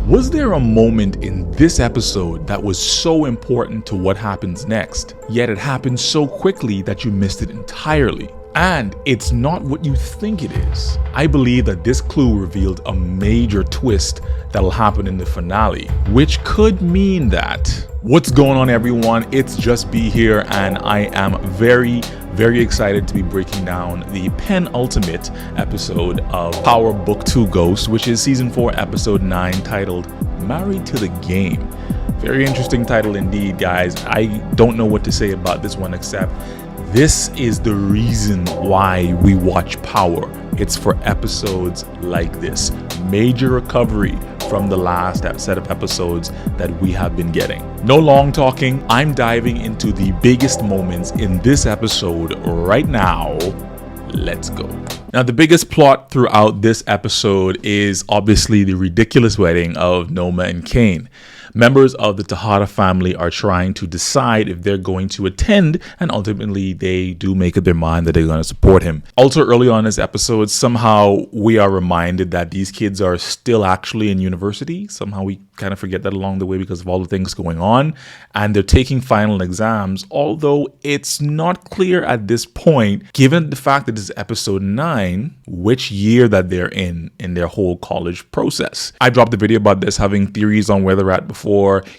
Was there a moment in this episode that was so important to what happens next, yet it happened so quickly that you missed it entirely? And it's not what you think it is. I believe that this clue revealed a major twist that'll happen in the finale, which could mean that... What's going on, everyone? It's Just Be here, and I am very excited to be breaking down the penultimate episode of Power Book 2 Ghost, which is season 4 episode 9, titled Married to the Game. Very interesting title indeed, guys. I don't know what to say about this one except this is the reason why we watch Power. It's for episodes like this. Major recovery from the last set of episodes that we have been getting. No long talking, I'm diving into the biggest moments in this episode right now. Let's go. Now, the biggest plot throughout this episode is obviously the ridiculous wedding of Noma and Kane. Members of the Tejada family are trying to decide if they're going to attend, and ultimately they do make up their mind that they're going to support him. Also, early on in this episode, somehow we are reminded that these kids are still actually in university. Somehow we kind of forget that along the way because of all the things going on, and they're taking final exams, although it's not clear at this point, given the fact that this is episode 9, which year that they're in their whole college process. I dropped a video about this, having theories on where they're at before.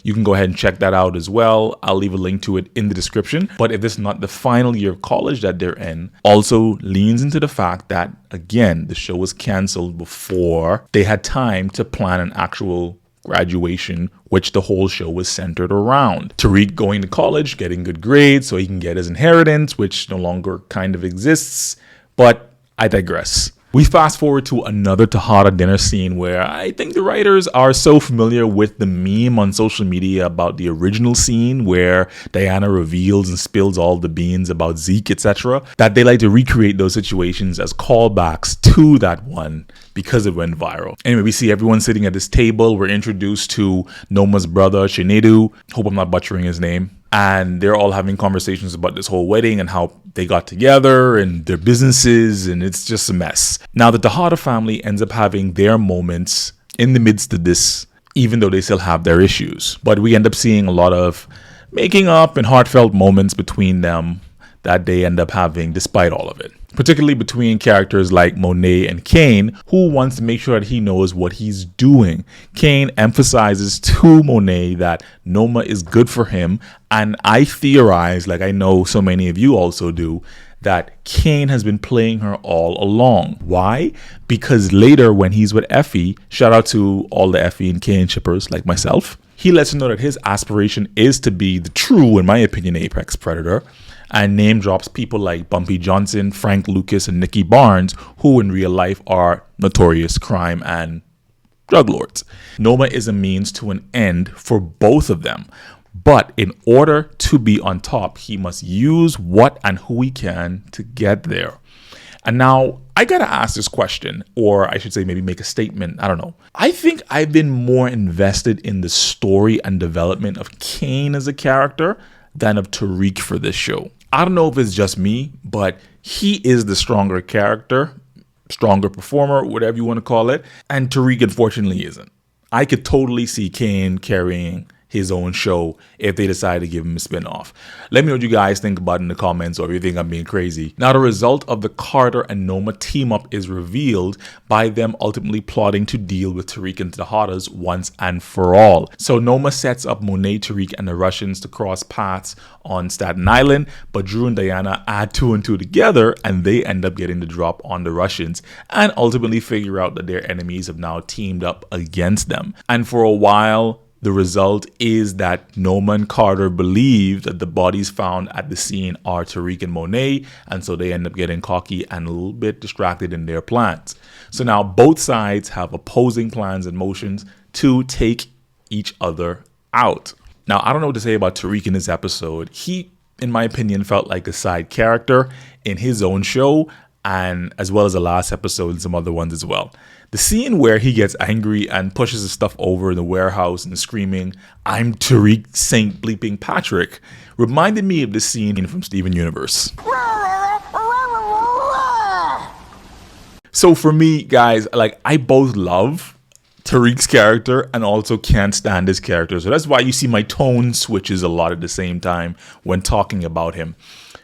You can go ahead and check that out as well. I'll leave a link to it in the description. But if this is not the final year of college that they're in, also leans into the fact that, again, the show was canceled before they had time to plan an actual graduation, which the whole show was centered around. Tariq going to college, getting good grades so he can get his inheritance, which no longer kind of exists. But I digress. We fast forward to another Tejada dinner scene where I think the writers are so familiar with the meme on social media about the original scene where Diana reveals and spills all the beans about Zeke, etc., that they like to recreate those situations as callbacks to that one because it went viral. Anyway, we see everyone sitting at this table. We're introduced to Noma's brother, Chinedu. Hope I'm not butchering his name. And they're all having conversations about this whole wedding and how they got together and their businesses, and it's just a mess. Now, the Tejada family ends up having their moments in the midst of this, even though they still have their issues. But we end up seeing a lot of making up and heartfelt moments between them that they end up having despite all of it. Particularly between characters like Monet and Kane, who wants to make sure that he knows what he's doing. Kane emphasizes to Monet that Noma is good for him, and I theorize, like I know so many of you also do, that Kane has been playing her all along. Why? Because later when he's with Effie, shout out to all the Effie and Kane shippers like myself, he lets her know that his aspiration is to be the true, in my opinion, apex predator, and name drops people like Bumpy Johnson, Frank Lucas, and Nicky Barnes, who in real life are notorious crime and drug lords. Noma is a means to an end for both of them. But in order to be on top, he must use what and who he can to get there. And now I gotta ask this question, or I should say maybe make a statement. I don't know. I think I've been more invested in the story and development of Kane as a character than of Tariq for this show. I don't know if it's just me, but he is the stronger character, stronger performer, whatever you want to call it. And Tariq, unfortunately, isn't. I could totally see Kane carrying his own show if they decide to give him a spin-off. Let me know what you guys think about it in the comments, or if you think I'm being crazy. Now, the result of the Carter and Noma team-up is revealed by them ultimately plotting to deal with Tariq and Tejadas once and for all. So Noma sets up Monet, Tariq, and the Russians to cross paths on Staten Island, but Drew and Diana add 2 and 2 together, and they end up getting the drop on the Russians, and ultimately figure out that their enemies have now teamed up against them. And for a while, the result is that Noma and Carter believe that the bodies found at the scene are Tariq and Monet, and so they end up getting cocky and a little bit distracted in their plans. So now both sides have opposing plans and motions to take each other out. Now, I don't know what to say about Tariq in this episode. He, in my opinion, felt like a side character in his own show, and as well as the last episode and some other ones as well. The scene where he gets angry and pushes his stuff over in the warehouse and screaming, "I'm Tariq St. Bleeping Patrick," reminded me of the scene from Steven Universe. So for me, guys, like, I both love Tariq's character and also can't stand his character. So that's why you see my tone switches a lot at the same time when talking about him,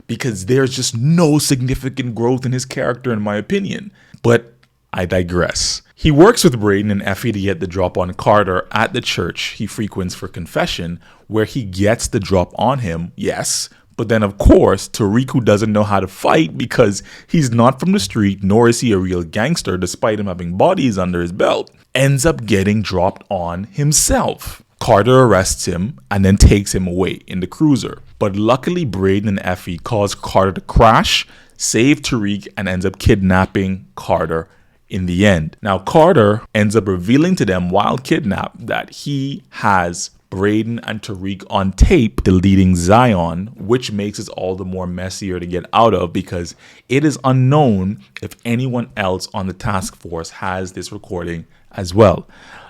because there's just no significant growth in his character, in my opinion. But I digress. He works with Brayden and Effie to get the drop on Carter at the church he frequents for confession, where he gets the drop on him, yes. But then, of course, Tariq, who doesn't know how to fight because he's not from the street, nor is he a real gangster despite him having bodies under his belt, ends up getting dropped on himself. Carter arrests him and then takes him away in the cruiser. But luckily, Brayden and Effie cause Carter to crash, save Tariq, and ends up kidnapping Carter in the end. Now, Carter ends up revealing to them while kidnapped that he has Brayden and Tariq on tape deleting Zion, which makes it all the more messier to get out of because it is unknown if anyone else on the task force has this recording as well.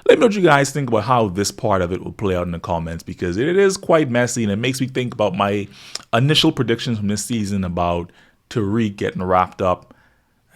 Let me know what you guys think about how this part of it will play out in the comments, because it is quite messy and it makes me think about my initial predictions from this season about Tariq getting wrapped up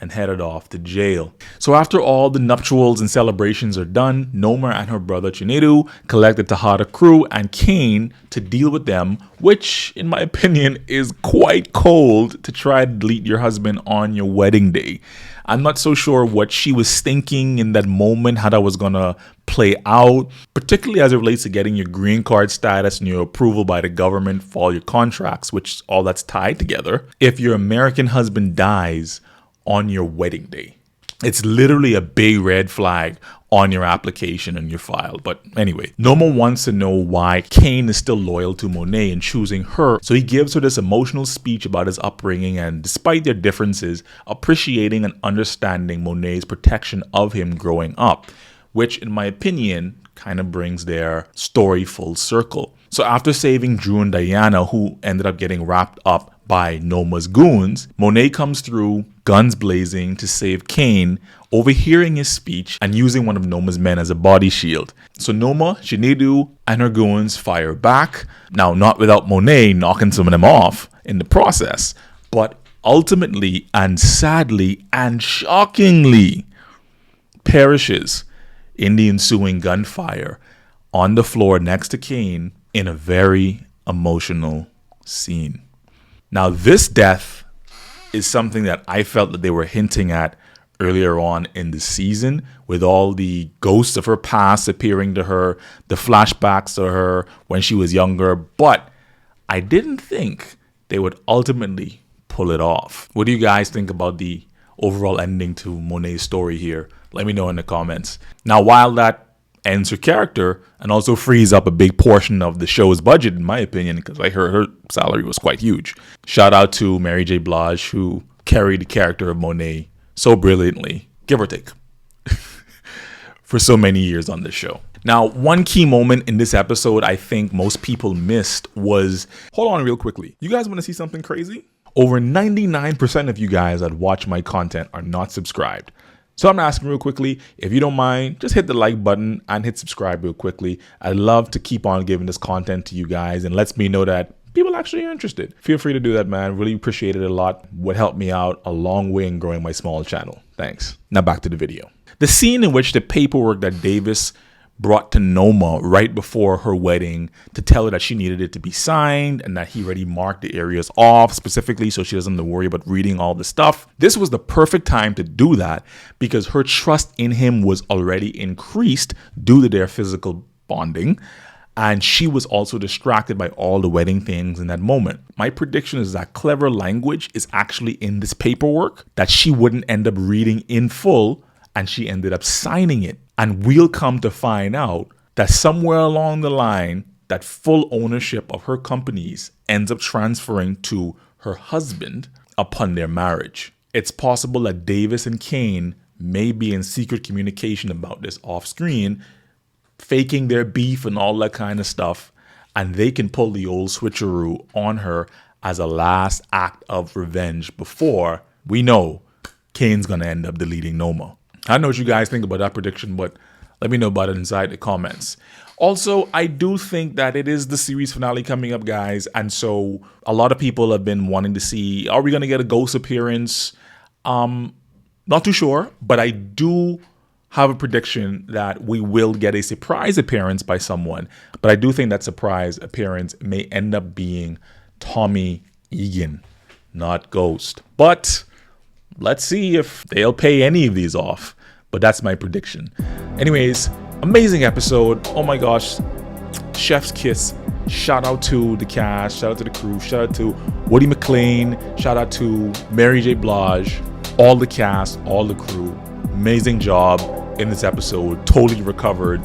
and headed off to jail. So after all the nuptials and celebrations are done, Noma and her brother Chinedu collect the Tejada crew and Kane to deal with them, which in my opinion is quite cold to try to delete your husband on your wedding day. I'm not so sure what she was thinking in that moment, how that was gonna play out, particularly as it relates to getting your green card status and your approval by the government for all your contracts, which all that's tied together. If your American husband dies on your wedding day, it's literally a big red flag on your application and your file. But anyway, Noma wants to know why Kane is still loyal to Monet and choosing her. So he gives her this emotional speech about his upbringing and, despite their differences, appreciating and understanding Monet's protection of him growing up, which in my opinion kind of brings their story full circle. So after saving Drew and Diana, who ended up getting wrapped up by Noma's goons, Monet comes through, guns blazing, to save Kane, overhearing his speech and using one of Noma's men as a body shield. So Noma, Chinedu, and her goons fire back. Now, not without Monet knocking some of them off in the process, but ultimately and sadly and shockingly perishes in the ensuing gunfire on the floor next to Kane in a very emotional scene. Now, this death is something that I felt that they were hinting at earlier on in the season, with all the ghosts of her past appearing to her, the flashbacks to her when she was younger, but I didn't think they would ultimately pull it off. What do you guys think about the overall ending to Monet's story here? Let me know in the comments. Now, while that ends her character and also frees up a big portion of the show's budget, in my opinion, because I heard her salary was quite huge. Shout out to Mary J. Blige, who carried the character of Monet so brilliantly, give or take, for so many years on this show. Now, one key moment in this episode I think most people missed was, hold on real quickly. You guys want to see something crazy? Over 99% of you guys that watch my content are not subscribed. So I'm asking real quickly, if you don't mind, just hit the like button and hit subscribe real quickly. I'd love to keep on giving this content to you guys and lets me know that people actually are interested. Feel free to do that, man. Really appreciate it a lot. Would help me out a long way in growing my small channel. Thanks. Now back to the video. The scene in which the paperwork that Davis brought to Noma right before her wedding to tell her that she needed it to be signed and that he already marked the areas off specifically so she doesn't have to worry about reading all the stuff. This was the perfect time to do that because her trust in him was already increased due to their physical bonding, and she was also distracted by all the wedding things in that moment. My prediction is that clever language is actually in this paperwork that she wouldn't end up reading in full, and she ended up signing it. And we'll come to find out that somewhere along the line, that full ownership of her companies ends up transferring to her husband upon their marriage. It's possible that Davis and Kane may be in secret communication about this off screen, faking their beef and all that kind of stuff, and they can pull the old switcheroo on her as a last act of revenge before we know Kane's gonna end up deleting Noma. I don't know what you guys think about that prediction, but let me know about it inside the comments. Also, I do think that it is the series finale coming up, guys. And so a lot of people have been wanting to see, are we going to get a ghost appearance? Not too sure, but I do have a prediction that we will get a surprise appearance by someone, but I do think that surprise appearance may end up being Tommy Egan, not Ghost. But let's see if they'll pay any of these off. But that's my prediction. Anyways, amazing episode. Oh my gosh. Chef's kiss. Shout out to the cast. Shout out to the crew. Shout out to Woody McLean. Shout out to Mary J. Blige. All the cast, all the crew. Amazing job in this episode. Totally recovered,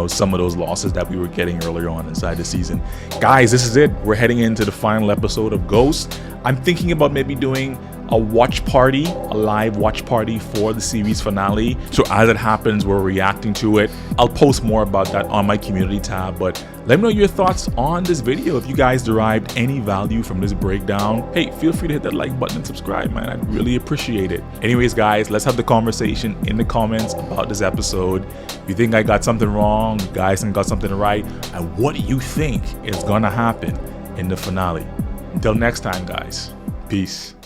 some of those losses that we were getting earlier on inside the season. Guys, this is it. We're heading into the final episode of Ghost. I'm thinking about maybe doing a watch party, a live watch party for the series finale. So as it happens, we're reacting to it. I'll post more about that on my community tab, but let me know your thoughts on this video. If you guys derived any value from this breakdown, hey, feel free to hit that like button and subscribe, man. I'd really appreciate it. Anyways, guys, let's have the conversation in the comments about this episode. If you think I got something wrong, you guys think I got something right, and what do you think is gonna happen in the finale? Until next time, guys, peace.